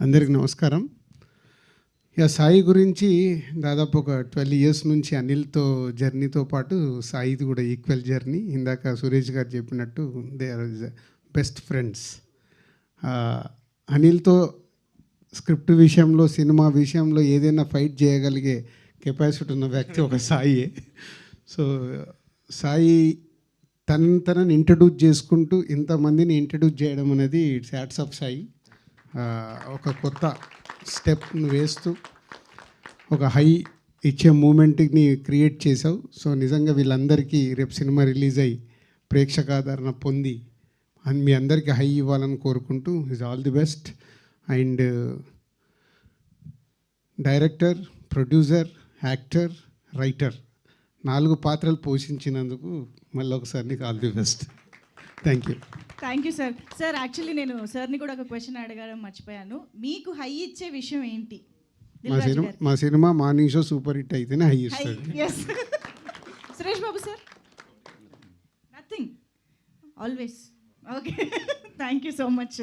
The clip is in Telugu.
అందరికి నమస్కారం. సాయి గురించి దాదాపు ఒక 12 ఇయర్స్ నుంచి అనిల్తో జర్నీతో పాటు సాయిది కూడా ఈక్వల్ జర్నీ. ఇందాక సురేష్ గారు చెప్పినట్టు దే ఆర్ బెస్ట్ ఫ్రెండ్స్. అనిల్తో స్క్రిప్ట్ విషయంలో, సినిమా విషయంలో ఏదైనా ఫైట్ చేయగలిగే కెపాసిటీ ఉన్న వ్యక్తి ఒక సాయి. సో సాయి తనని ఇంట్రడ్యూస్ చేసుకుంటూ ఇంతమందిని ఇంట్రడ్యూస్ చేయడం అనేది ఇట్స్ హ్యాట్స్ ఆఫ్ సాయి. ఒక కొత్త స్టెప్ను వేస్తూ ఒక హై ఇచ్చే మూమెంట్ని క్రియేట్ చేసావు. సో నిజంగా వీళ్ళందరికీ రేపు సినిమా రిలీజ్ అయ్యి ప్రేక్షకాదరణ పొంది మీ అందరికీ హై ఇవ్వాలని కోరుకుంటూ is all the best. And director, producer, actor, writer 4 పాత్రలు పోషించినందుకు మళ్ళీ ఒకసారి నీకు all the best. Thank you sir. Sir actually నేను సార్ని కూడా ఒక క్వశ్చన్ అడగడం మర్చిపోయాను. మీకు హై ఇచ్చే విషయం ఏంటి? మా cinema morning show super hit అయితేనే హై ఇస్తుంది. Suresh Babu sir? Nothing, always. Okay, thank you so much.